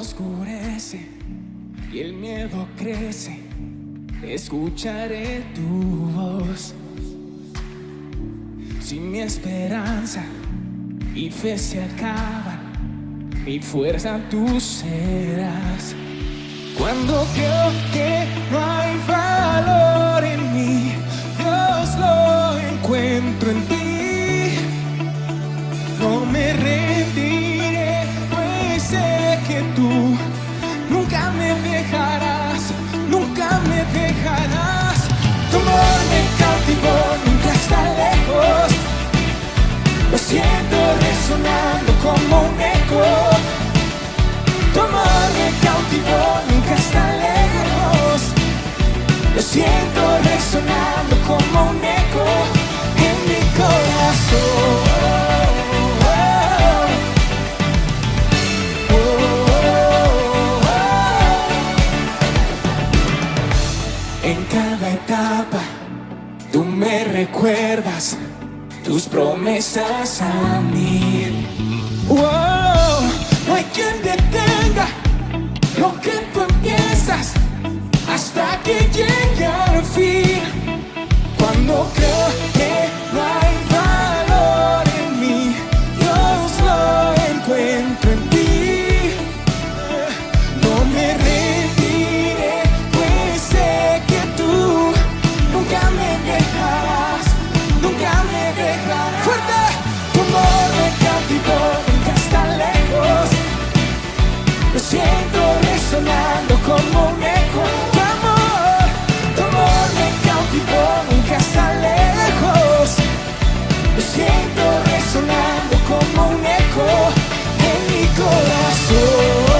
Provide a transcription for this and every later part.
oscurece y el miedo crece, escucharé tu voz. Si mi esperanza y fe se acaban, mi fuerza tú serás. Cuando creo que no hay valor en mí, Dios lo encuentro en ti. No me rendiré, pues sé que tú nunca me dejarás, nunca me dejarás. Tu amor me cautivó, nunca está lejos. Lo siento resonando como un eco. Tu amor me cautivó, nunca está lejos. Lo siento resonando como un eco en mi corazón. En cada etapa tú me recuerdas tus promesas a mí. No hay quien detenga lo que tú empiezas hasta que llegue al fin. Cuando creo que no hay valor en mí, Dios lo encuentro en ti. No me rendiré, pues sé que tú nunca me dejarás, nunca me dejarás. ¡Fuerte! Tu amor me cautivó, nunca está lejos. Lo siento resonando como un eco. Tu amor me cautivó, nunca está lejos. Lo siento resonando como un eco en mi corazón.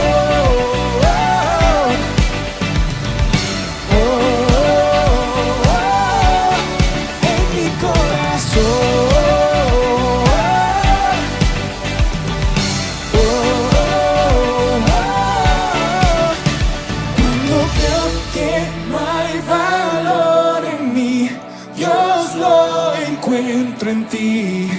En mi corazón. Encuentro en ti.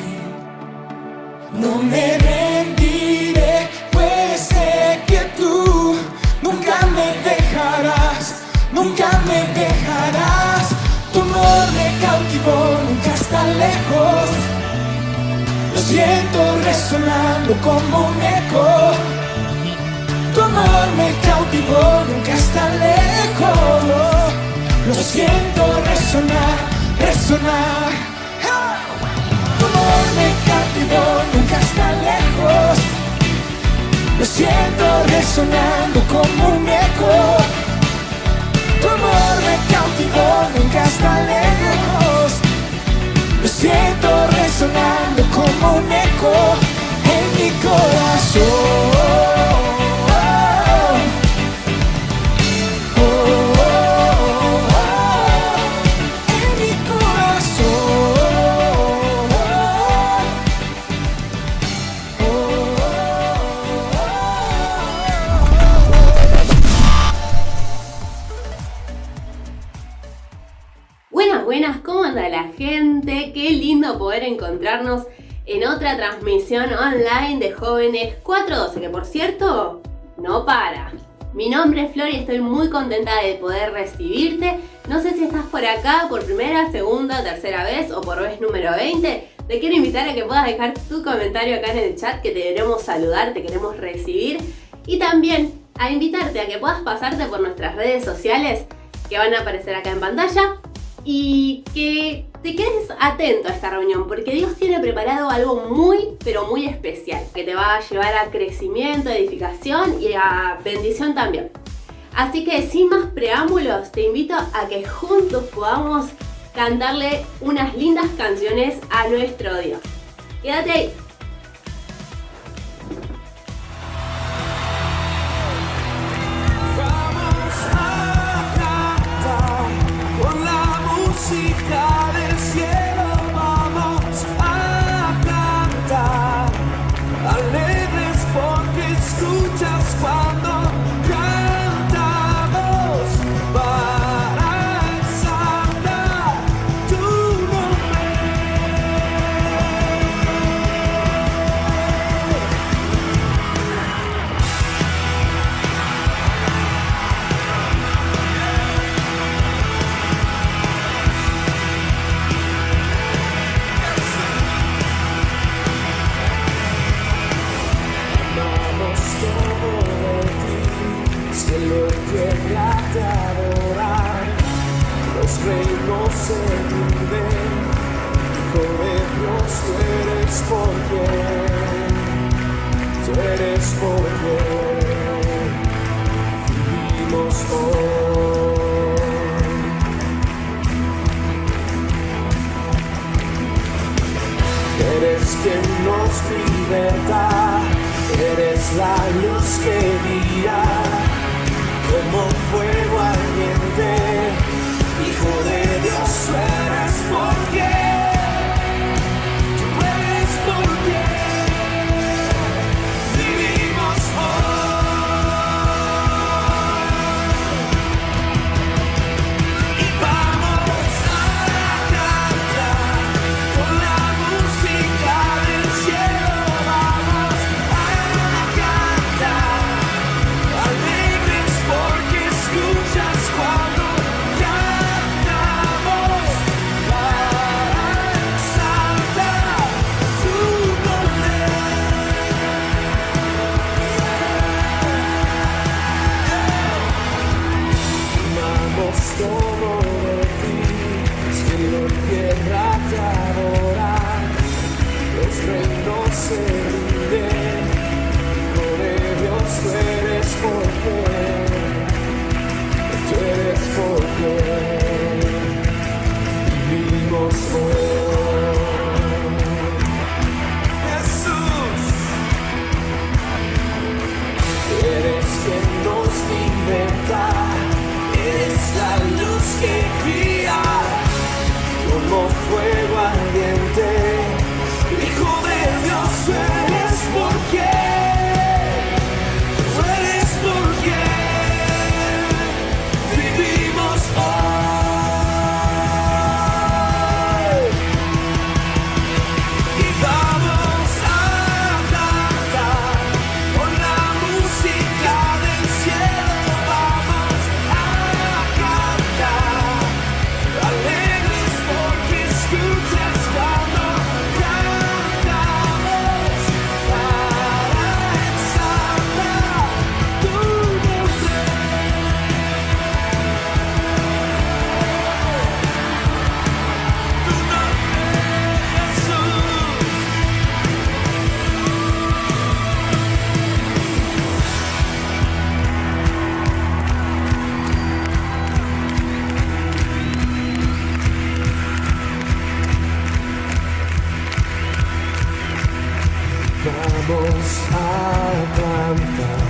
No me rendiré, pues sé que tú nunca me dejarás, nunca me dejarás. Tu amor me cautivó, nunca está lejos. Lo siento resonando como un eco. Tu amor me cautivó, nunca está lejos. Lo siento resonar, resonar. Tu amor me cautivó, nunca está lejos. Lo siento resonando como un eco. Tu amor me cautivó, nunca está lejos. Lo siento resonando como un eco en mi corazón. Buenas, ¿cómo anda la gente? Qué lindo poder encontrarnos en otra transmisión online de Jóvenes 412, que por cierto, no para. Mi nombre es Flor y estoy muy contenta de poder recibirte. No sé si estás por acá por primera, segunda, tercera vez o por vez número 20. Te quiero invitar a que puedas dejar tu comentario acá en el chat, que te queremos saludar, te queremos recibir. Y también a invitarte a que puedas pasarte por nuestras redes sociales que van a aparecer acá en pantalla. Y que te quedes atento a esta reunión, porque Dios tiene preparado algo muy, pero muy especial, que te va a llevar a crecimiento, edificación y a bendición también. Así que sin más preámbulos, te invito a que juntos podamos cantarle unas lindas canciones a nuestro Dios. Quédate ahí. Música del cielo, vamos a cantar, alegres porque escuchas cuando cantamos para exaltar tu nombre. los reinos se rinden, Hijo de Dios, tú eres por quien, tú eres por quien vivimos hoy. Eres quien nos liberta, eres la luz que guía, como fuego ardiente, Hijo de Dios, tú eres por quien, tú eres por quien vivimos hoy. Y vamos a cantar con la música del cielo, vamos a cantar alegres porque escuchas cuando cantamos para exaltar tu nombre. Amamos todo de ti, cielo y tierra te adoran, los reinos se rinden, Hijo de Dios, tú eres por quien vivimos hoy. Jesús, eres quien nos liberta, eres la luz que guía, como fuego ardiente, Hijo de Dios, tú eres por quien, tú eres por quien vivimos hoy. Y vamos a cantar con la música del cielo, vamos a cantar alegres porque escuchas cuando cantamos para exaltar tu nombre. Tu nombre, Jesús. Vamos a cantar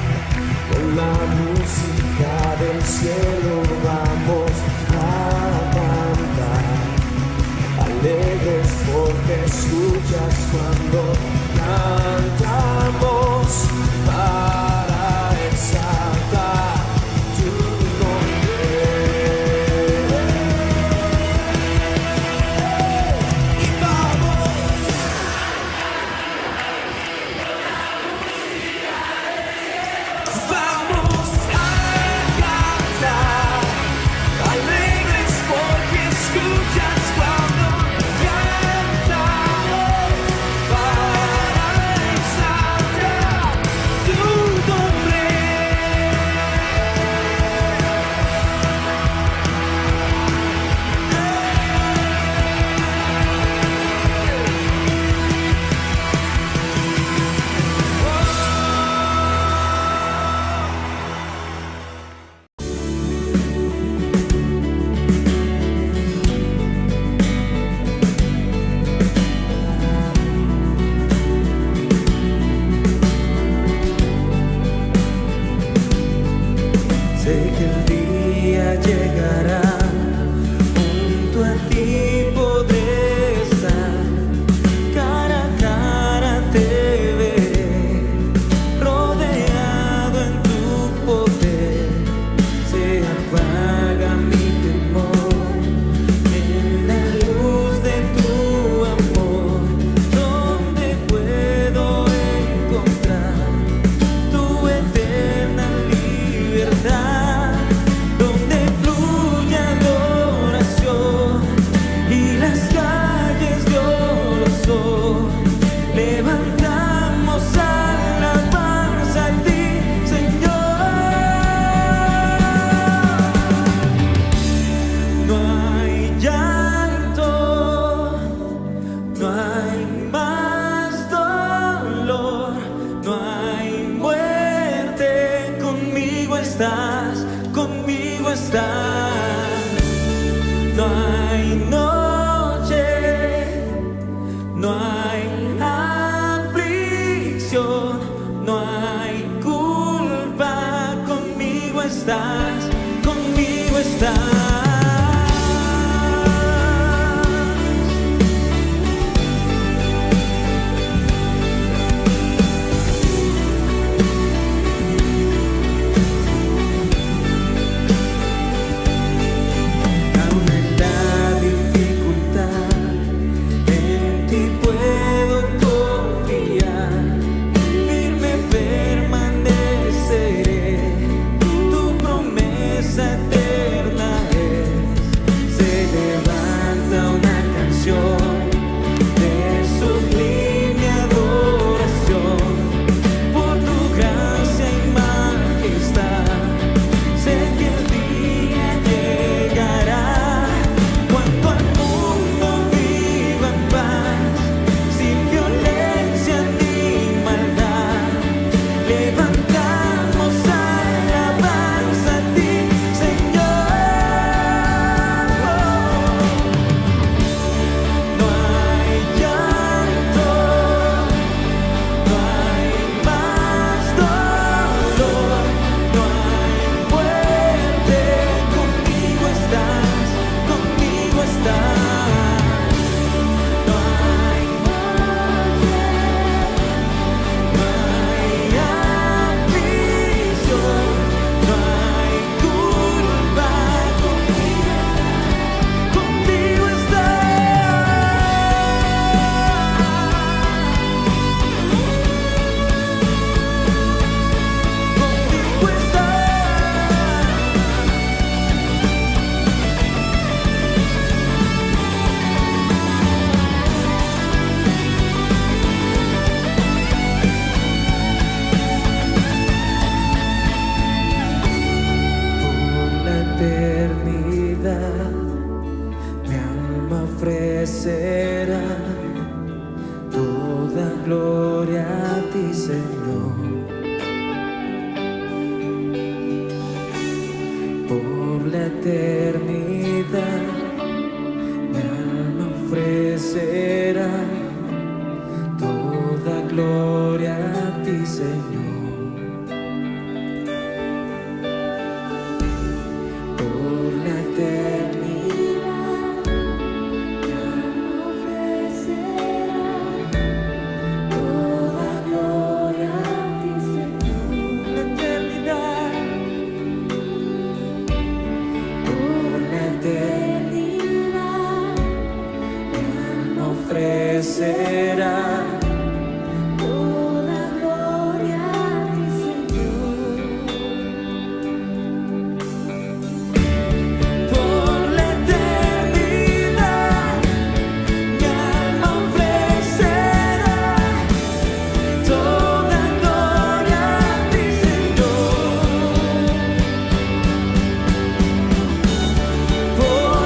con la música del cielo, vamos a cantar alegres porque escuchas cuando cantamos para exaltar tu nombre. Y vamos a cantar alegres porque escuchas cuando cantamos para No hay noche, no hay aflicción, no hay culpa. Conmigo estás, conmigo estás. Ofrecerá toda gloria a ti, Señor. Por la eternidad mi alma ofrecerá toda gloria a ti, Señor. Por la eternidad será toda gloria a ti, Señor. Por la eternidad mi alma ofrecerá toda gloria a ti, Señor. Por la eternidad mi alma ofrecerá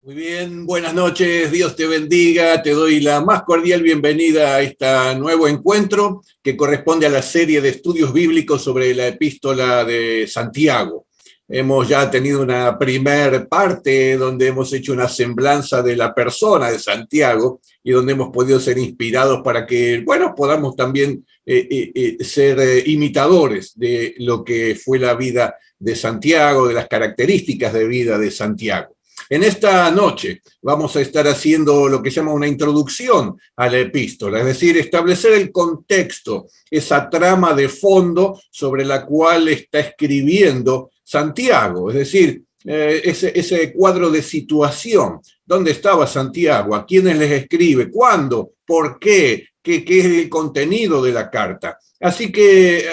Muy bien, buenas noches, Dios te bendiga, te doy la más cordial bienvenida a este nuevo encuentro que corresponde a la serie de estudios bíblicos sobre la epístola de Santiago. Hemos ya tenido una primer parte donde hemos hecho una semblanza de la persona de Santiago y donde hemos podido ser inspirados para que, bueno, podamos también ser imitadores de lo que fue la vida de Santiago, de las características de vida de Santiago. En esta noche vamos a estar haciendo lo que se llama una introducción a la epístola, es decir, establecer el contexto, esa trama de fondo sobre la cual está escribiendo Santiago, es decir, ese cuadro de situación. ¿Dónde estaba Santiago? ¿A quiénes les escribe? ¿Cuándo? ¿Por qué? ¿Qué es el contenido de la carta? Así que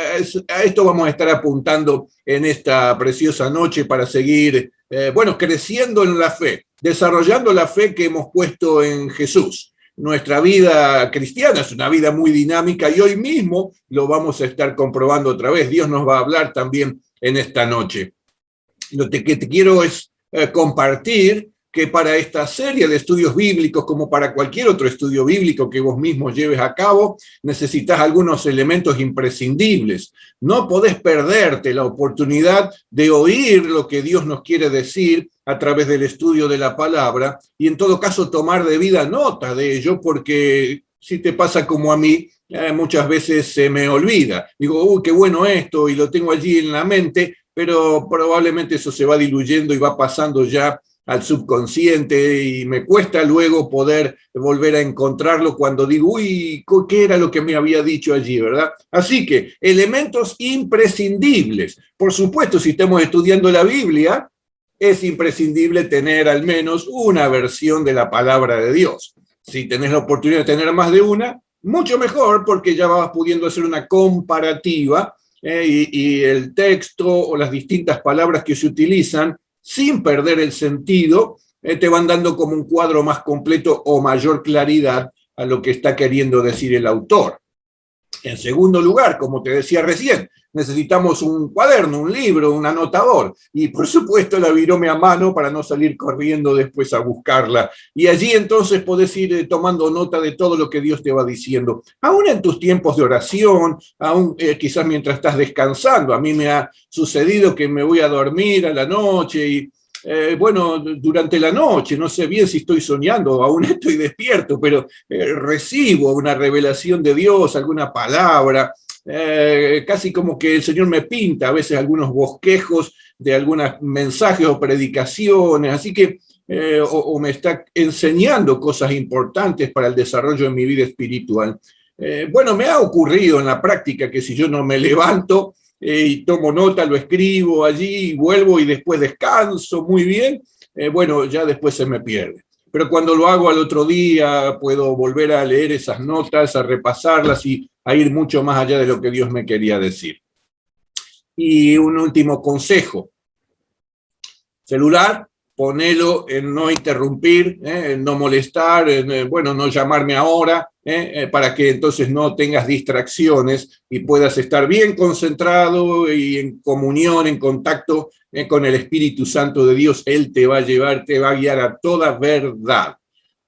a esto vamos a estar apuntando en esta preciosa noche para seguir, creciendo en la fe, desarrollando la fe que hemos puesto en Jesús. Nuestra vida cristiana es una vida muy dinámica y hoy mismo lo vamos a estar comprobando otra vez. Dios nos va a hablar también en esta noche. Lo que te quiero es compartir que para esta serie de estudios bíblicos, como para cualquier otro estudio bíblico que vos mismos lleves a cabo, necesitas algunos elementos imprescindibles. No podés perderte la oportunidad de oír lo que Dios nos quiere decir a través del estudio de la palabra y en todo caso tomar debida nota de ello, porque si te pasa como a mí, muchas veces se me olvida. Digo, uy, qué bueno esto, y lo tengo allí en la mente, pero probablemente eso se va diluyendo y va pasando ya al subconsciente y me cuesta luego poder volver a encontrarlo cuando digo, uy, ¿qué era lo que me había dicho allí, verdad? Así que, elementos imprescindibles. Por supuesto, si estamos estudiando la Biblia, es imprescindible tener al menos una versión de la palabra de Dios. Si tenés la oportunidad de tener más de una, mucho mejor, porque ya vas pudiendo hacer una comparativa y el texto o las distintas palabras que se utilizan sin perder el sentido, te van dando como un cuadro más completo o mayor claridad a lo que está queriendo decir el autor. En segundo lugar, como te decía recién, necesitamos un cuaderno, un libro, un anotador y por supuesto la virome a mano para no salir corriendo después a buscarla. Y allí entonces podés ir tomando nota de todo lo que Dios te va diciendo. Aún en tus tiempos de oración, aún quizás mientras estás descansando. A mí me ha sucedido que me voy a dormir a la noche y durante la noche, no sé bien si estoy soñando, aún estoy despierto, pero recibo una revelación de Dios, alguna palabra, casi como que el Señor me pinta a veces algunos bosquejos de algunos mensajes o predicaciones, así que o me está enseñando cosas importantes para el desarrollo de mi vida espiritual. Me ha ocurrido en la práctica que si yo no me levanto y tomo nota, lo escribo allí, vuelvo y después descanso muy bien, ya después se me pierde. Pero cuando lo hago al otro día, puedo volver a leer esas notas, a repasarlas y a ir mucho más allá de lo que Dios me quería decir. Y un último consejo. Celular, ponelo en no interrumpir, en no molestar, en no llamarme ahora, para que entonces no tengas distracciones y puedas estar bien concentrado y en comunión, en contacto con el Espíritu Santo de Dios. Él te va a llevar, te va a guiar a toda verdad.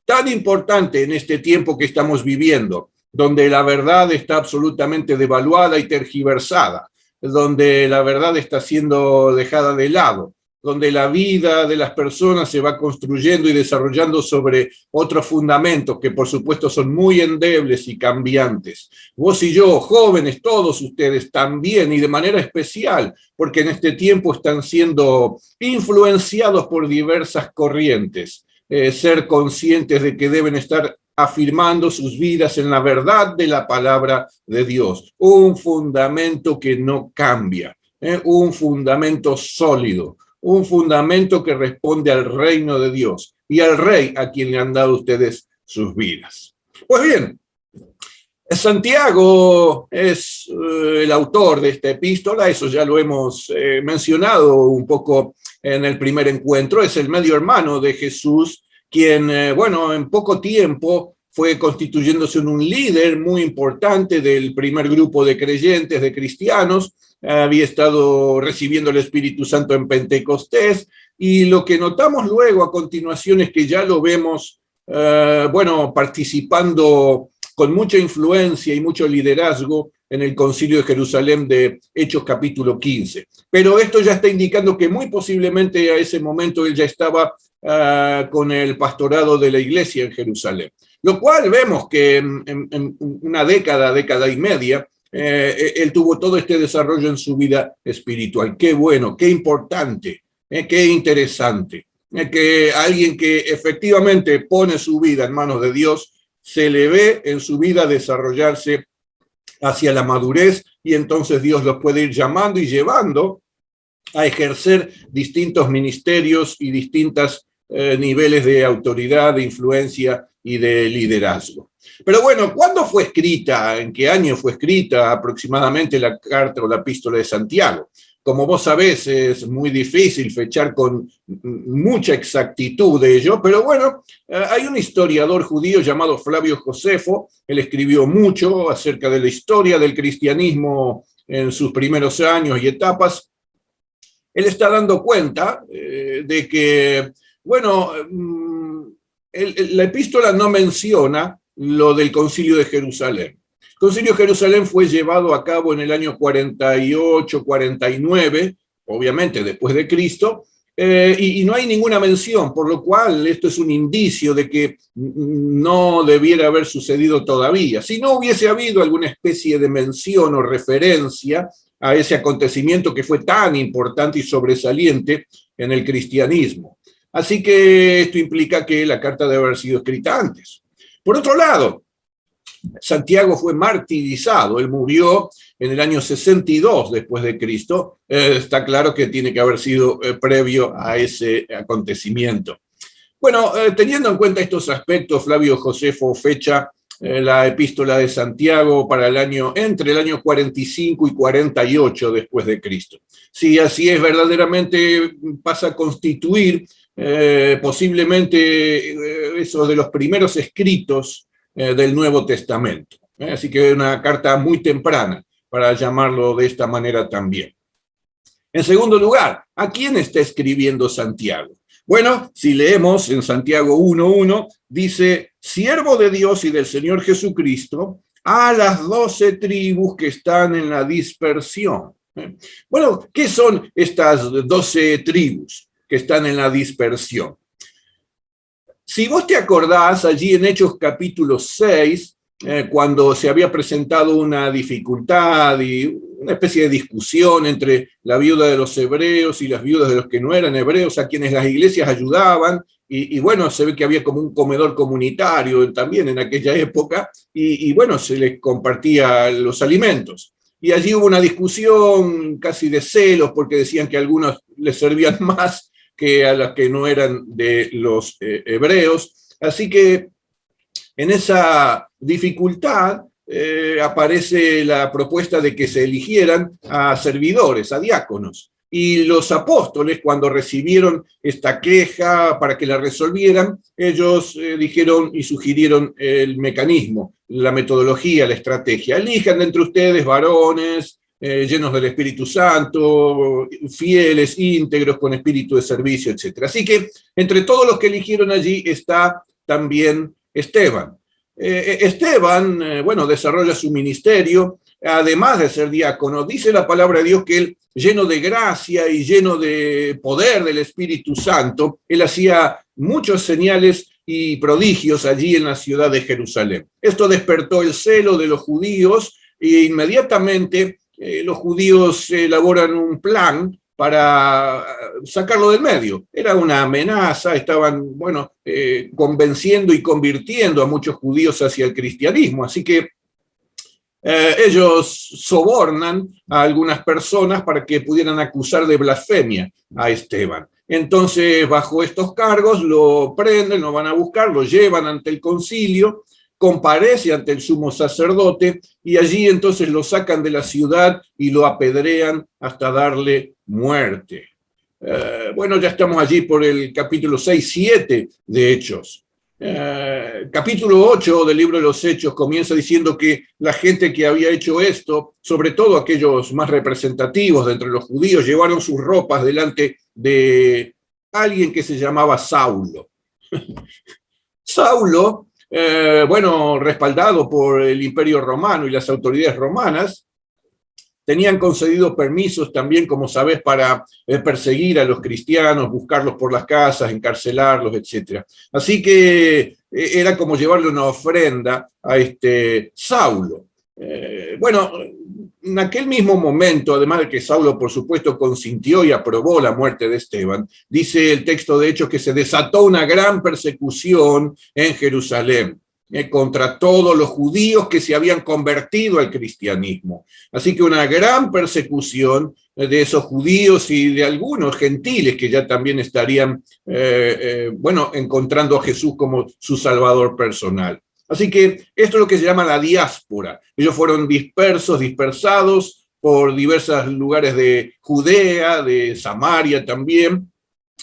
Tan importante en este tiempo que estamos viviendo, donde la verdad está absolutamente devaluada y tergiversada, donde la verdad está siendo dejada de lado, donde la vida de las personas se va construyendo y desarrollando sobre otros fundamentos que por supuesto son muy endebles y cambiantes. Vos y yo, jóvenes, todos ustedes también y de manera especial, porque en este tiempo están siendo influenciados por diversas corrientes. ser conscientes de que deben estar afirmando sus vidas en la verdad de la palabra de Dios. Un fundamento que no cambia, un fundamento sólido, un fundamento que responde al reino de Dios y al Rey a quien le han dado ustedes sus vidas. Pues bien, Santiago es el autor de esta epístola, eso ya lo hemos mencionado un poco en el primer encuentro, es el medio hermano de Jesús, quien, en poco tiempo fue constituyéndose en un líder muy importante del primer grupo de creyentes, de cristianos, había estado recibiendo el Espíritu Santo en Pentecostés, y lo que notamos luego a continuación es que ya lo vemos, participando con mucha influencia y mucho liderazgo en el Concilio de Jerusalén de Hechos capítulo 15. Pero esto ya está indicando que muy posiblemente a ese momento él ya estaba con el pastorado de la iglesia en Jerusalén. Lo cual vemos que en una década y media, él tuvo todo este desarrollo en su vida espiritual. Qué bueno, qué importante, qué interesante. Que alguien que efectivamente pone su vida en manos de Dios, se le ve en su vida desarrollarse hacia la madurez, y entonces Dios los puede ir llamando y llevando a ejercer distintos ministerios y distintos niveles de autoridad, de influencia y de liderazgo. Pero bueno, ¿cuándo fue escrita? ¿En qué año fue escrita aproximadamente la carta o la epístola de Santiago? Como vos sabés, es muy difícil fechar con mucha exactitud de ello, pero bueno, hay un historiador judío llamado Flavio Josefo, él escribió mucho acerca de la historia del cristianismo en sus primeros años y etapas. Él está dando cuenta de que, la epístola no menciona lo del Concilio de Jerusalén. El Concilio de Jerusalén fue llevado a cabo en el año 48, 49, obviamente después de Cristo, y no hay ninguna mención, por lo cual esto es un indicio de que no debiera haber sucedido todavía. Si no hubiese habido alguna especie de mención o referencia a ese acontecimiento que fue tan importante y sobresaliente en el cristianismo. Así que esto implica que la carta debe haber sido escrita antes. Por otro lado, Santiago fue martirizado, él murió en el año 62 después de Cristo, está claro que tiene que haber sido previo a ese acontecimiento. Bueno, teniendo en cuenta estos aspectos, Flavio Josefo fecha la epístola de Santiago para entre el año 45 y 48 después de Cristo. Si así es, verdaderamente pasa a constituir posiblemente eso de los primeros escritos del Nuevo Testamento. Así que una carta muy temprana, para llamarlo de esta manera también. En segundo lugar, ¿a quién está escribiendo Santiago? Bueno, si leemos en Santiago 1:1, dice: siervo de Dios y del Señor Jesucristo, a las 12 tribus que están en la dispersión. Bueno, ¿qué son estas 12 tribus que están en la dispersión? Si vos te acordás, allí en Hechos capítulo 6, cuando se había presentado una dificultad y una especie de discusión entre la viuda de los hebreos y las viudas de los que no eran hebreos, a quienes las iglesias ayudaban, y se ve que había como un comedor comunitario también en aquella época, y se les compartía los alimentos. Y allí hubo una discusión casi de celos, porque decían que a algunos les servían más que a las que no eran de los hebreos. Así que en esa dificultad aparece la propuesta de que se eligieran a servidores, a diáconos. Y los apóstoles, cuando recibieron esta queja para que la resolvieran, ellos dijeron y sugirieron el mecanismo, la metodología, la estrategia. Elijan de entre ustedes varones llenos del Espíritu Santo, fieles, íntegros, con espíritu de servicio, etc. Así que entre todos los que eligieron allí está también Esteban. Esteban, desarrolla su ministerio, además de ser diácono. Dice la palabra de Dios que él, lleno de gracia y lleno de poder del Espíritu Santo, él hacía muchos señales y prodigios allí en la ciudad de Jerusalén. Esto despertó el celo de los judíos, e inmediatamente los judíos elaboran un plan para sacarlo del medio. Era una amenaza, estaban, bueno, convenciendo y convirtiendo a muchos judíos hacia el cristianismo. Así que ellos sobornan a algunas personas para que pudieran acusar de blasfemia a Esteban. Entonces, bajo estos cargos, lo prenden, lo van a buscar, lo llevan ante el concilio, comparece ante el sumo sacerdote y allí entonces lo sacan de la ciudad y lo apedrean hasta darle muerte. Bueno, ya estamos allí por el capítulo 6-7 de Hechos. Capítulo 8 del libro de los Hechos comienza diciendo que la gente que había hecho esto, sobre todo aquellos más representativos de entre los judíos, llevaron sus ropas delante de alguien que se llamaba Saulo. Saulo, bueno, respaldado por el Imperio Romano y las autoridades romanas, tenían concedido permisos también, como sabés, para perseguir a los cristianos, buscarlos por las casas, encarcelarlos, etc. Así que era como llevarle una ofrenda a este Saulo. Bueno, en aquel mismo momento, además de que Saulo, por supuesto, consintió y aprobó la muerte de Esteban, dice el texto de Hechos que se desató una gran persecución en Jerusalén contra todos los judíos que se habían convertido al cristianismo. Así que una gran persecución de esos judíos y de algunos gentiles que ya también estarían, bueno, encontrando a Jesús como su salvador personal. Así que esto es lo que se llama la diáspora. Ellos fueron dispersados por diversos lugares de Judea, de Samaria también,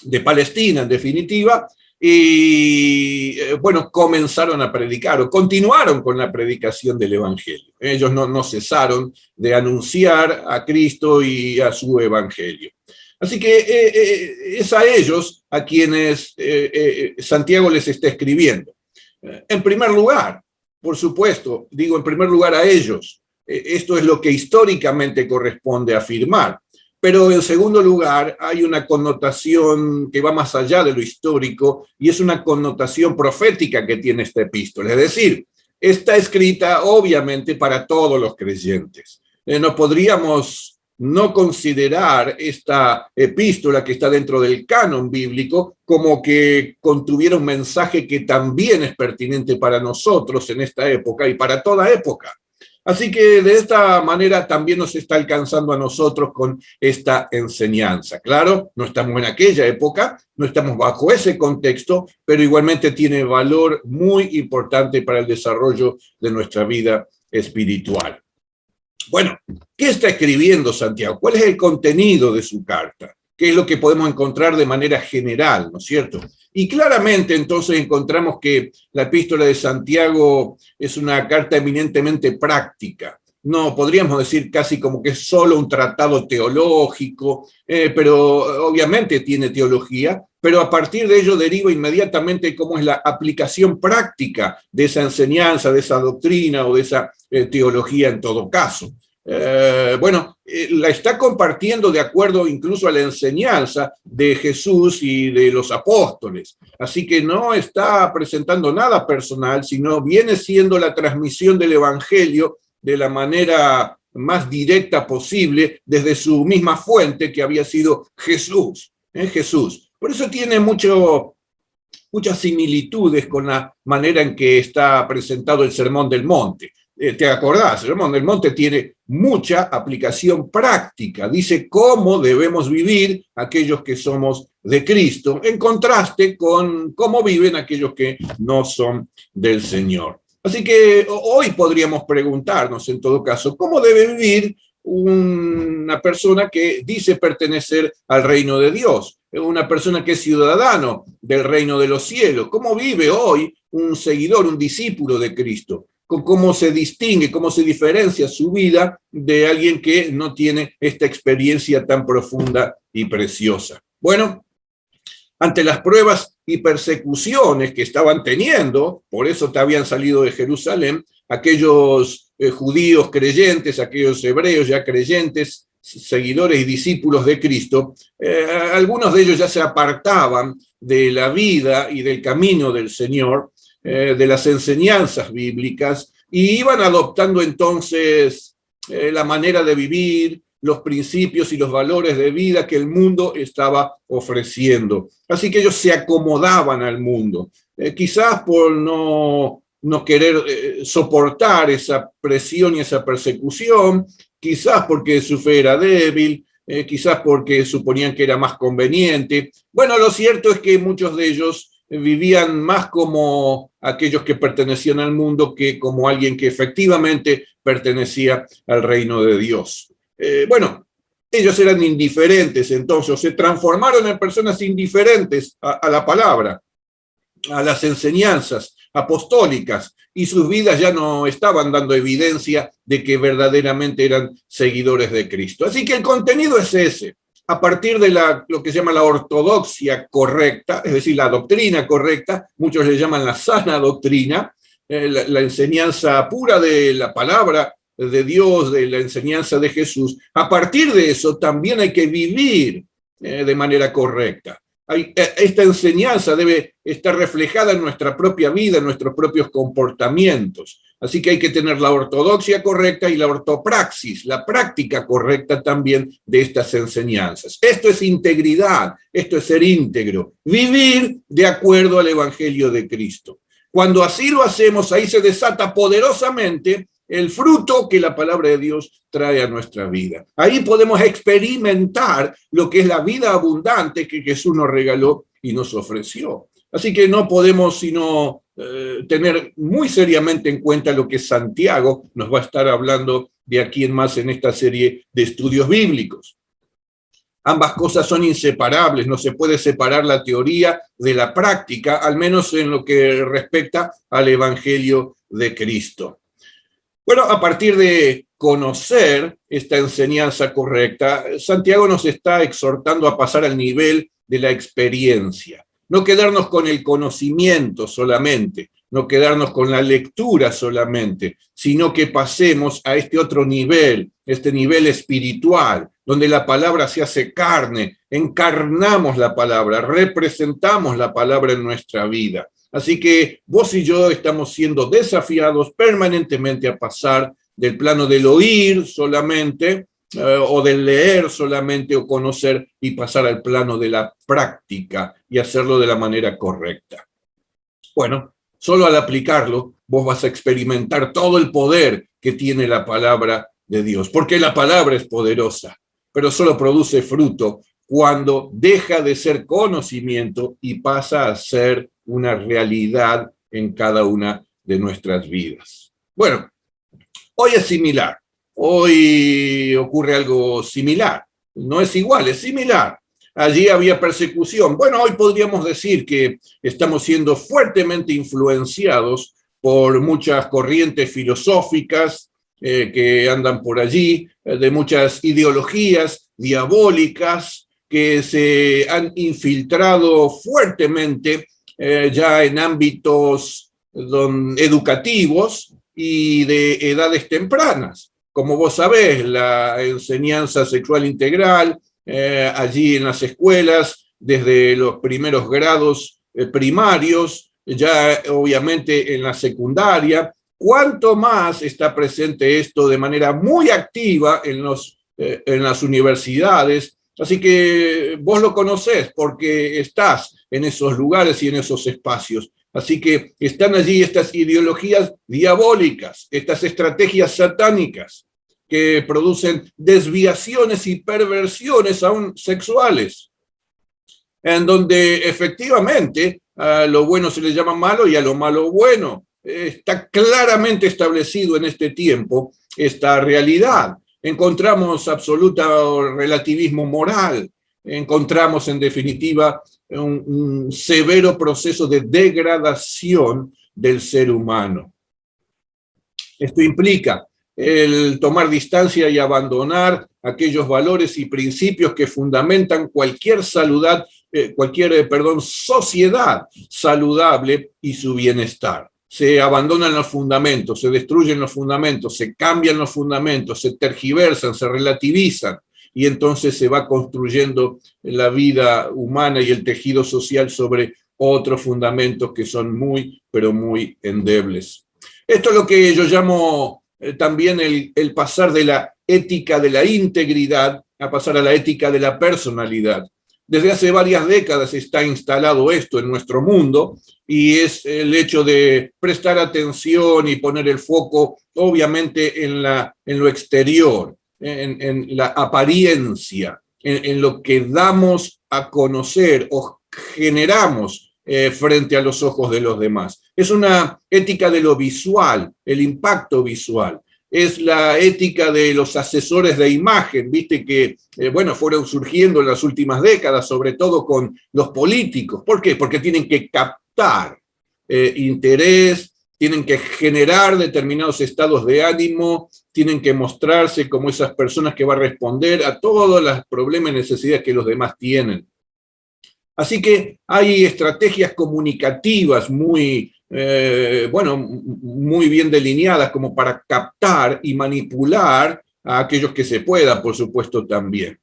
de Palestina en definitiva, y bueno, comenzaron a predicar o continuaron con la predicación del Evangelio. Ellos no cesaron de anunciar a Cristo y a su Evangelio. Así que es a ellos a quienes Santiago les está escribiendo. En primer lugar, por supuesto, digo en primer lugar a ellos, esto es lo que históricamente corresponde afirmar, pero en segundo lugar hay una connotación que va más allá de lo histórico y es una connotación profética que tiene esta epístola, es decir, está escrita obviamente para todos los creyentes. No podríamos no considerar esta epístola que está dentro del canon bíblico como que contuviera un mensaje que también es pertinente para nosotros en esta época y para toda época. Así que de esta manera también nos está alcanzando a nosotros con esta enseñanza. Claro, no estamos en aquella época, no estamos bajo ese contexto, pero igualmente tiene valor muy importante para el desarrollo de nuestra vida espiritual. Bueno, ¿qué está escribiendo Santiago? ¿Cuál es el contenido de su carta? ¿Qué es lo que podemos encontrar de manera general, ¿no es cierto? Y claramente entonces encontramos que la epístola de Santiago es una carta eminentemente práctica. No, podríamos decir casi como que es solo un tratado teológico, pero obviamente tiene teología, pero a partir de ello deriva inmediatamente cómo es la aplicación práctica de esa enseñanza, de esa doctrina o de esa teología en todo caso. Bueno, la está compartiendo de acuerdo incluso a la enseñanza de Jesús y de los apóstoles. Así que no está presentando nada personal, sino viene siendo la transmisión del Evangelio de la manera más directa posible desde su misma fuente que había sido Jesús. Jesús. Por eso tiene muchas similitudes con la manera en que está presentado el Sermón del Monte. ¿Te acordás? El Sermón del Monte tiene mucha aplicación práctica. Dice cómo debemos vivir aquellos que somos de Cristo, en contraste con cómo viven aquellos que no son del Señor. Así que hoy podríamos preguntarnos, en todo caso, ¿cómo debe vivir una persona que dice pertenecer al reino de Dios? Una persona que es ciudadano del reino de los cielos. ¿Cómo vive hoy un seguidor, un discípulo de Cristo? ¿Cómo se distingue, cómo se diferencia su vida de alguien que no tiene esta experiencia tan profunda y preciosa? Bueno, ante las pruebas y persecuciones que estaban teniendo, por eso te habían salido de Jerusalén, aquellos judíos creyentes, aquellos hebreos ya creyentes, seguidores y discípulos de Cristo, algunos de ellos ya se apartaban de la vida y del camino del Señor, de las enseñanzas bíblicas, y iban adoptando entonces la manera de vivir, los principios y los valores de vida que el mundo estaba ofreciendo. Así que ellos se acomodaban al mundo, quizás por no querer soportar esa presión y esa persecución, quizás porque su fe era débil, quizás porque suponían que era más conveniente. Bueno, lo cierto es que muchos de ellos vivían más como aquellos que pertenecían al mundo que como alguien que efectivamente pertenecía al reino de Dios. Bueno, ellos eran indiferentes entonces, se transformaron en personas indiferentes a la palabra, a las enseñanzas apostólicas, y sus vidas ya no estaban dando evidencia de que verdaderamente eran seguidores de Cristo. Así que el contenido es ese. A partir de lo que se llama la ortodoxia correcta, es decir, la doctrina correcta, muchos le llaman la sana doctrina, la enseñanza pura de la palabra de Dios, de la enseñanza de Jesús. A partir de eso también hay que vivir de manera correcta. Esta enseñanza debe estar reflejada en nuestra propia vida, en nuestros propios comportamientos. Así que hay que tener la ortodoxia correcta y la ortopraxis, la práctica correcta también de estas enseñanzas. Esto es integridad, esto es ser íntegro, vivir de acuerdo al Evangelio de Cristo. Cuando así lo hacemos, ahí se desata poderosamente el fruto que la palabra de Dios trae a nuestra vida. Ahí podemos experimentar lo que es la vida abundante que Jesús nos regaló y nos ofreció. Así que no podemos sino tener muy seriamente en cuenta lo que Santiago nos va a estar hablando de aquí en más en esta serie de estudios bíblicos. Ambas cosas son inseparables, no se puede separar la teoría de la práctica, al menos en lo que respecta al Evangelio de Cristo. Bueno, a partir de conocer esta enseñanza correcta, Santiago nos está exhortando a pasar al nivel de la experiencia. No quedarnos con el conocimiento solamente, no quedarnos con la lectura solamente, sino que pasemos a este otro nivel, este nivel espiritual, donde la palabra se hace carne, encarnamos la palabra, representamos la palabra en nuestra vida. Así que vos y yo estamos siendo desafiados permanentemente a pasar del plano del oír solamente, o del leer solamente o conocer, y pasar al plano de la práctica y hacerlo de la manera correcta. Bueno, solo al aplicarlo vos vas a experimentar todo el poder que tiene la palabra de Dios, porque la palabra es poderosa, pero solo produce fruto cuando deja de ser conocimiento y pasa a ser una realidad en cada una de nuestras vidas. Bueno, hoy es similar. Hoy ocurre algo similar, no es igual, es similar. Allí había persecución. Bueno, hoy podríamos decir que estamos siendo fuertemente influenciados por muchas corrientes filosóficas que andan por allí, de muchas ideologías diabólicas que se han infiltrado fuertemente ya en ámbitos educativos y de edades tempranas. Como vos sabés, la enseñanza sexual integral, allí en las escuelas, desde los primeros grados primarios, ya obviamente en la secundaria, cuánto más está presente esto de manera muy activa en las universidades. Así que vos lo conocés porque estás en esos lugares y en esos espacios. Así que están allí estas ideologías diabólicas, estas estrategias satánicas que producen desviaciones y perversiones aún sexuales, en donde efectivamente a lo bueno se le llama malo y a lo malo bueno. Está claramente establecido en este tiempo esta realidad. Encontramos absoluto relativismo moral, encontramos en definitiva un severo proceso de degradación del ser humano. Esto implica el tomar distancia y abandonar aquellos valores y principios que fundamentan cualquier sociedad saludable y su bienestar. Se abandonan los fundamentos, se destruyen los fundamentos, se cambian los fundamentos, se tergiversan, se relativizan, y entonces se va construyendo la vida humana y el tejido social sobre otros fundamentos que son muy, pero muy endebles. Esto es lo que yo llamo también el pasar de la ética de la integridad a pasar a la ética de la personalidad. Desde hace varias décadas está instalado esto en nuestro mundo y es el hecho de prestar atención y poner el foco obviamente en lo exterior, en la apariencia, en lo que damos a conocer o generamos frente a los ojos de los demás. Es una ética de lo visual, el impacto visual. Es la ética de los asesores de imagen, viste que, fueron surgiendo en las últimas décadas, sobre todo con los políticos. ¿Por qué? Porque tienen que captar interés, tienen que generar determinados estados de ánimo, tienen que mostrarse como esas personas que van a responder a todos los problemas y necesidades que los demás tienen. Así que hay estrategias comunicativas muy bien delineadas como para captar y manipular a aquellos que se pueda, por supuesto, también.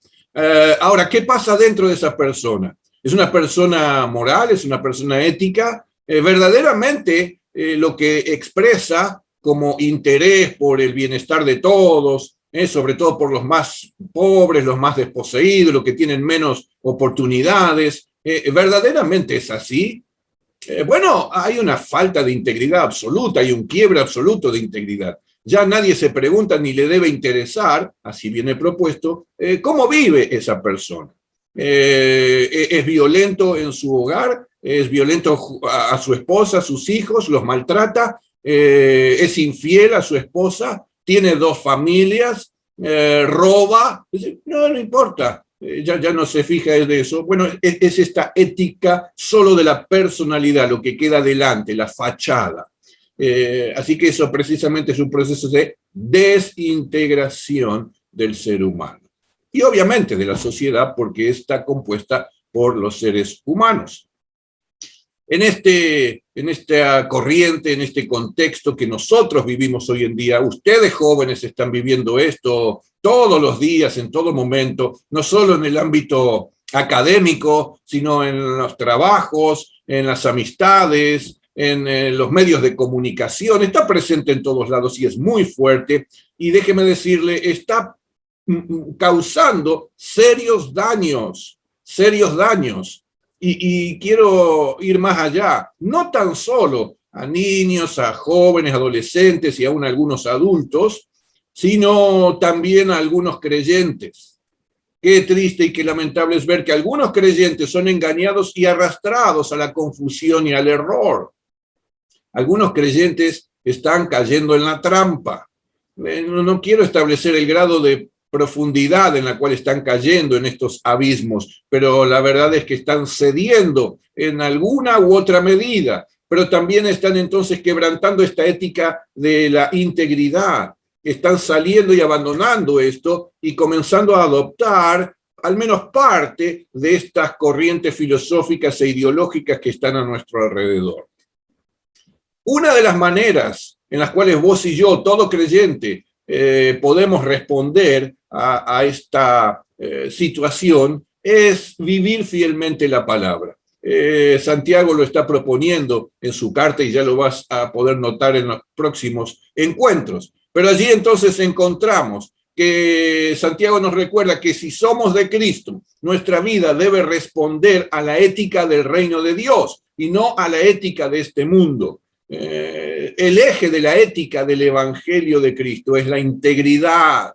Ahora, ¿qué pasa dentro de esa persona? ¿Es una persona moral? ¿Es una persona ética? Verdaderamente lo que expresa como interés por el bienestar de todos, sobre todo por los más pobres, los más desposeídos, los que tienen menos oportunidades, ¿verdaderamente es así? Hay una falta de integridad absoluta, hay un quiebre absoluto de integridad. Ya nadie se pregunta ni le debe interesar, así viene propuesto, cómo vive esa persona. ¿Es violento en su hogar? ¿Es violento a su esposa, a sus hijos? ¿Los maltrata? ¿Es infiel a su esposa? ¿Tiene dos familias? ¿Roba? No importa. Ya no se fija en eso. Bueno, es esta ética solo de la personalidad, lo que queda delante, la fachada. Así que eso precisamente es un proceso de desintegración del ser humano. Y obviamente de la sociedad, porque está compuesta por los seres humanos. En esta corriente, en este contexto que nosotros vivimos hoy en día, ustedes jóvenes están viviendo esto todos los días, en todo momento, no solo en el ámbito académico, sino en los trabajos, en las amistades, en los medios de comunicación, está presente en todos lados y es muy fuerte, y déjeme decirle, está causando serios daños. Y quiero ir más allá, no tan solo a niños, a jóvenes, adolescentes y aún a algunos adultos, sino también a algunos creyentes. Qué triste y qué lamentable es ver que algunos creyentes son engañados y arrastrados a la confusión y al error. Algunos creyentes están cayendo en la trampa. No quiero establecer el grado de profundidad en la cual están cayendo en estos abismos, pero la verdad es que están cediendo en alguna u otra medida, pero también están entonces quebrantando esta ética de la integridad, están saliendo y abandonando esto y comenzando a adoptar al menos parte de estas corrientes filosóficas e ideológicas que están a nuestro alrededor. Una de las maneras en las cuales vos y yo, todo creyente, podemos responder a esta situación es vivir fielmente la palabra. Santiago lo está proponiendo en su carta y ya lo vas a poder notar en los próximos encuentros. Pero allí entonces encontramos que Santiago nos recuerda que si somos de Cristo, nuestra vida debe responder a la ética del reino de Dios y no a la ética de este mundo. El eje de la ética del Evangelio de Cristo es la integridad.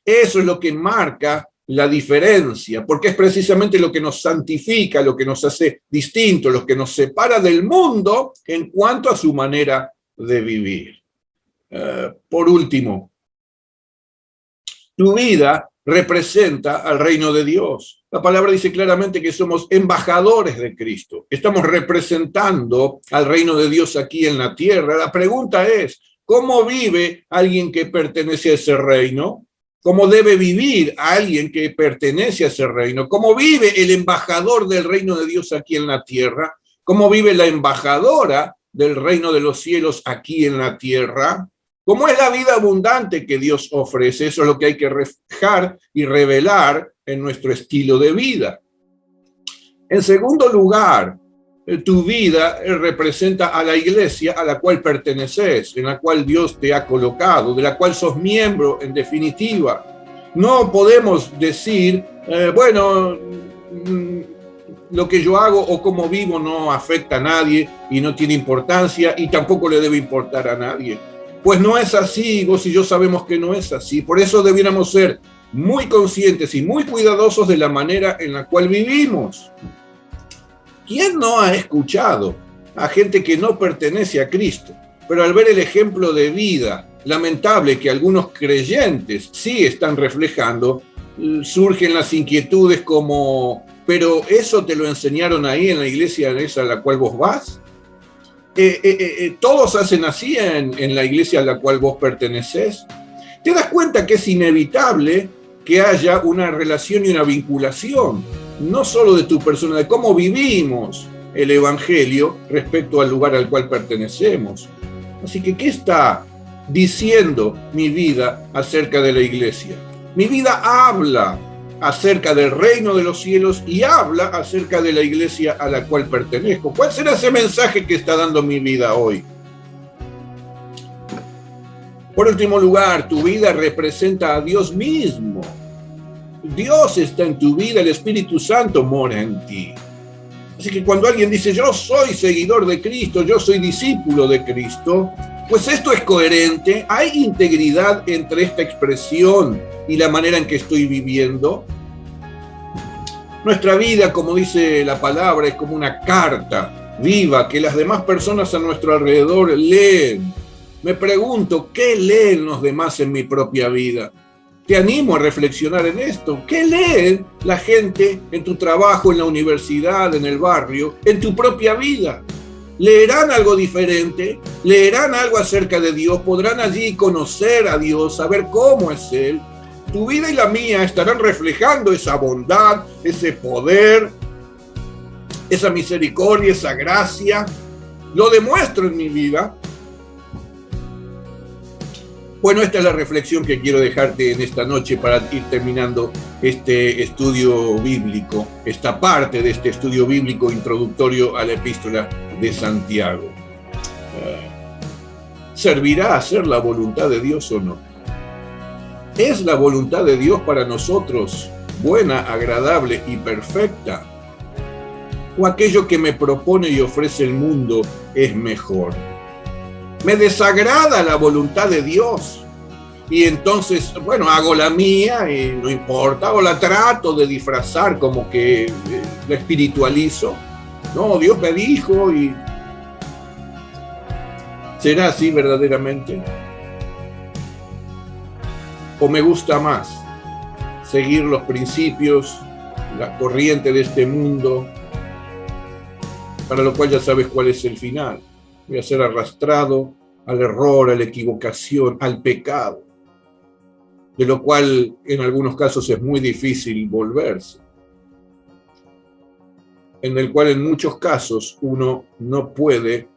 Eso es lo que marca la diferencia, porque es precisamente lo que nos santifica, lo que nos hace distintos, lo que nos separa del mundo en cuanto a su manera de vivir. Por último, tu vida representa al reino de Dios. La palabra dice claramente que somos embajadores de Cristo. Estamos representando al reino de Dios aquí en la tierra. La pregunta es, ¿cómo vive alguien que pertenece a ese reino? ¿Cómo debe vivir alguien que pertenece a ese reino? ¿Cómo vive el embajador del reino de Dios aquí en la tierra? ¿Cómo vive la embajadora del reino de los cielos aquí en la tierra? ¿Cómo es la vida abundante que Dios ofrece? Eso es lo que hay que reflejar y revelar en nuestro estilo de vida. En segundo lugar, Tu vida representa a la iglesia a la cual perteneces, en la cual Dios te ha colocado, de la cual sos miembro en definitiva. No podemos decir, bueno, lo que yo hago o cómo vivo no afecta a nadie y no tiene importancia y tampoco le debe importar a nadie. Pues no es así, vos y yo sabemos que no es así. Por eso debiéramos ser muy conscientes y muy cuidadosos de la manera en la cual vivimos. ¿Quién no ha escuchado a gente que no pertenece a Cristo, pero al ver el ejemplo de vida lamentable que algunos creyentes sí están reflejando, surgen las inquietudes como, ¿pero eso te lo enseñaron ahí en la iglesia esa a la cual vos vas? ¿Todos hacen así en la iglesia a la cual vos pertenecés? ¿Te das cuenta que es inevitable que haya una relación y una vinculación, no solo de tu persona, de cómo vivimos el evangelio respecto al lugar al cual pertenecemos? Así que, ¿qué está diciendo mi vida acerca de la iglesia? Mi vida habla acerca del reino de los cielos y habla acerca de la iglesia a la cual pertenezco. ¿Cuál será ese mensaje que está dando mi vida hoy? Por último lugar, tu vida representa a Dios mismo. Dios está en tu vida, el Espíritu Santo mora en ti. Así que cuando alguien dice, yo soy seguidor de Cristo, yo soy discípulo de Cristo, pues esto es coherente. ¿Hay integridad entre esta expresión y la manera en que estoy viviendo? Nuestra vida, como dice la palabra, es como una carta viva que las demás personas a nuestro alrededor leen. Me pregunto, ¿qué leen los demás en mi propia vida? Te animo a reflexionar en esto. ¿Qué leen la gente en tu trabajo, en la universidad, en el barrio, en tu propia vida? ¿Leerán algo diferente? ¿Leerán algo acerca de Dios? ¿Podrán allí conocer a Dios, saber cómo es Él? Tu vida y la mía estarán reflejando esa bondad, ese poder, esa misericordia, esa gracia. Lo demuestro en mi vida. Bueno, esta es la reflexión que quiero dejarte en esta noche para ir terminando este estudio bíblico, esta parte de este estudio bíblico introductorio a la epístola de Santiago. ¿Servirá hacer la voluntad de Dios o no? ¿Es la voluntad de Dios para nosotros buena, agradable y perfecta? ¿O aquello que me propone y ofrece el mundo es mejor? Me desagrada la voluntad de Dios y entonces, bueno, hago la mía y no importa, o la trato de disfrazar como que la espiritualizo. No, Dios me dijo y... ¿será así verdaderamente? ¿O me gusta más seguir los principios, la corriente de este mundo, para lo cual ya sabes cuál es el final? Voy a ser arrastrado al error, a la equivocación, al pecado, de lo cual en algunos casos es muy difícil volverse, en el cual en muchos casos uno no puede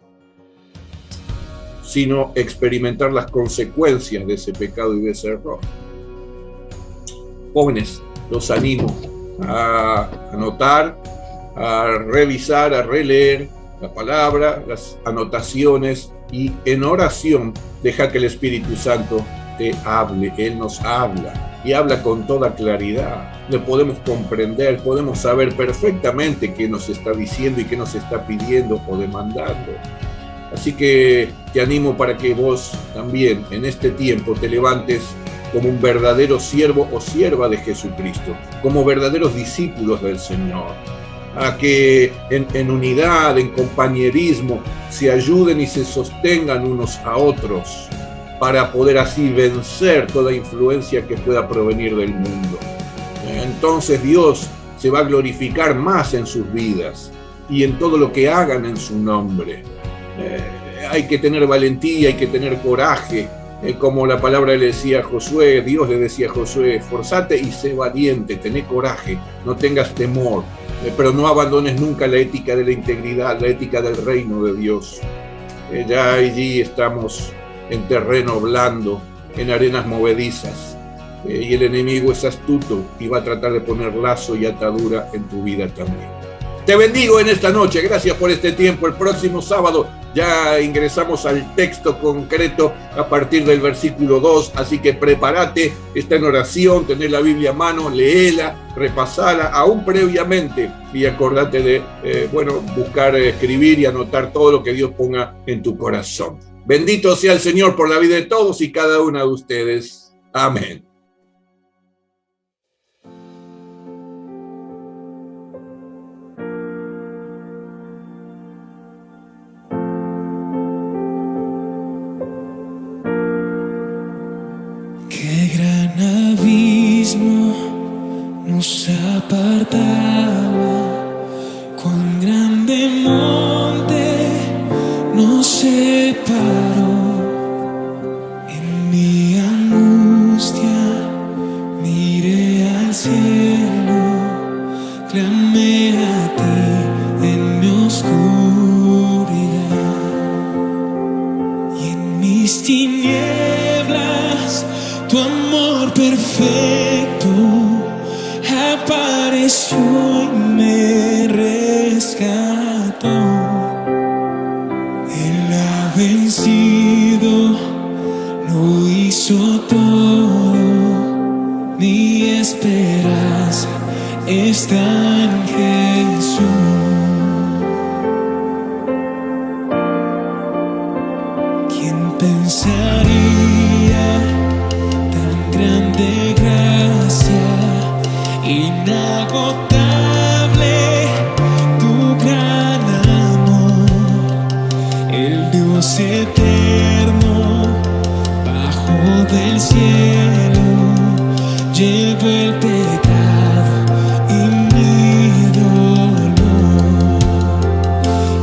sino experimentar las consecuencias de ese pecado y de ese error. Jóvenes, los animo a anotar, a revisar, a releer la palabra, las anotaciones y en oración deja que el Espíritu Santo te hable. Él nos habla y habla con toda claridad. Le podemos comprender, podemos saber perfectamente qué nos está diciendo y qué nos está pidiendo o demandando. Así que te animo para que vos también en este tiempo te levantes como un verdadero siervo o sierva de Jesucristo, como verdaderos discípulos del Señor, a que en unidad, en compañerismo, se ayuden y se sostengan unos a otros para poder así vencer toda influencia que pueda provenir del mundo. Entonces Dios se va a glorificar más en sus vidas y en todo lo que hagan en su nombre. Hay que tener valentía, hay que tener coraje, como la palabra le decía a Josué, Dios le decía a Josué, esforzate y sé valiente, tené coraje, no tengas temor, pero no abandones nunca la ética de la integridad, la ética del reino de Dios. Ya allí estamos en terreno blando, en arenas movedizas, y el enemigo es astuto y va a tratar de poner lazo y atadura en tu vida también. Te bendigo en esta noche, gracias por este tiempo. El próximo sábado ya ingresamos al texto concreto a partir del versículo 2, así que prepárate, está en oración, tener la Biblia a mano, léela, repasala, aún previamente, y acordate de, buscar, escribir y anotar todo lo que Dios ponga en tu corazón. Bendito sea el Señor por la vida de todos y cada una de ustedes. Amén. Qué gran abismo nos apartaba, cuán grande monte nos separó. En mi angustia miré al cielo, clamé a ti en mi oscuridad, y en mis tinieblas tu amor perfecto apareció y me rescató. Él ha vencido, lo hizo todo, mi esperanza está en Jesús. ¿Quién pensaría tan grande gracia, inagotable tu gran amor? El Dios eterno bajo del cielo llevó el pecado y mi dolor,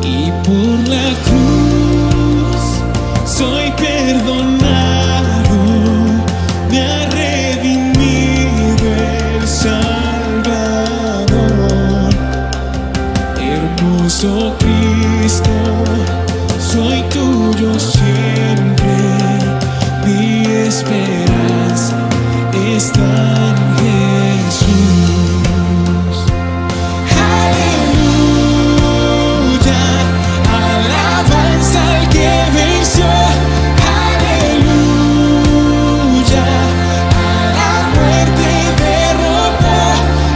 y por la cruz soy perdonado, me ha redimido el Salvador. Hermoso Cristo, soy tuyo siempre, mi esperanza está en Jesús. Aleluya, alabanza al que venció. Aleluya, a la muerte derrotó,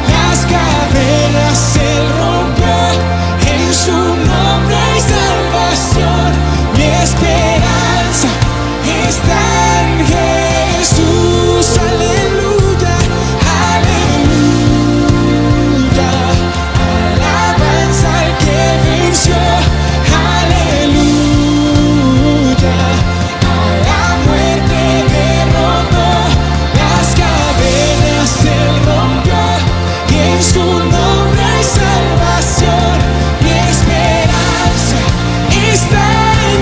las cadenas él rompió, en su nombre hay salvación, mi esperanza está en Jesús. Aleluya, aleluya, alabanza al que venció. Aleluya, a la muerte derrotó, las cadenas él rompió, y en su nombre hay salvación, mi esperanza está en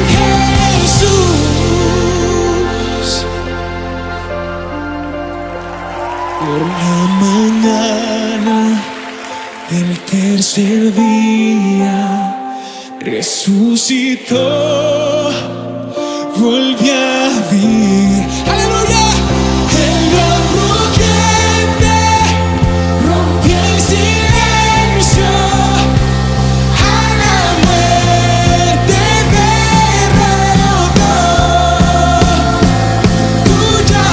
Jesús. Por la mañana del tercer día resucitó, volví a vivir. ¡Aleluya! El león rugiente rompió el silencio, a la muerte derrotó. Tuya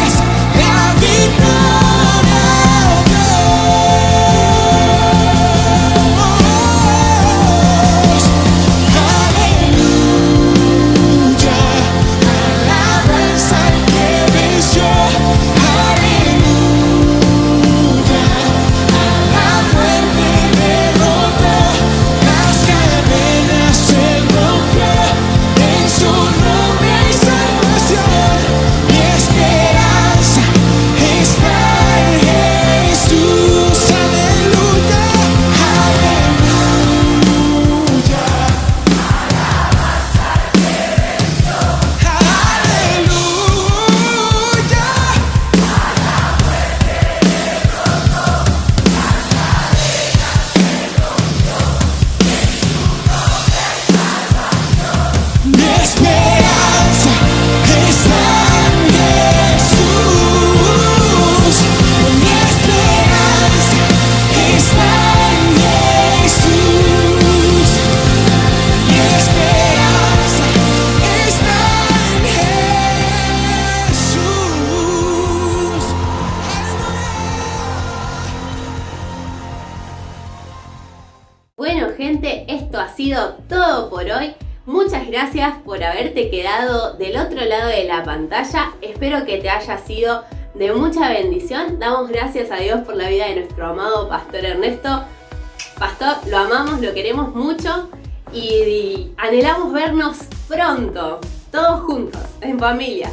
es la victoria, Dios. Aleluya, esto ha sido todo por hoy. Muchas gracias por haberte quedado del otro lado de la pantalla. Espero que te haya sido de mucha bendición. Damos gracias a Dios por la vida de nuestro amado Pastor Ernesto. Pastor, lo amamos, lo queremos mucho y anhelamos vernos pronto, todos juntos, en familia.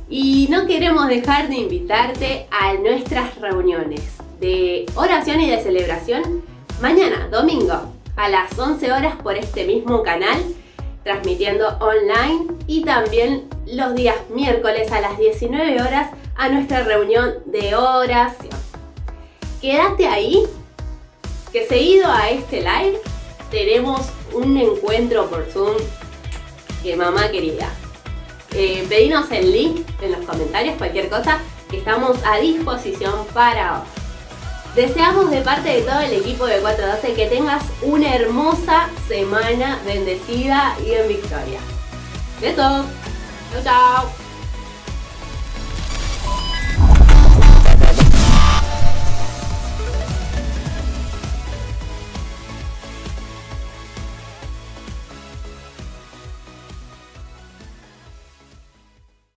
Y no queremos dejar de invitarte a nuestras reuniones de oración y de celebración mañana, domingo, a las 11 horas por este mismo canal, transmitiendo online, y también los días miércoles a las 19 horas a nuestra reunión de oración. Quédate ahí, que seguido a este live tenemos un encuentro por Zoom que mamá querida. Pedinos el link en los comentarios, cualquier cosa, que estamos a disposición para vos. Deseamos de parte de todo el equipo de 412 que tengas una hermosa semana bendecida y en victoria. Besos. Chau, chau.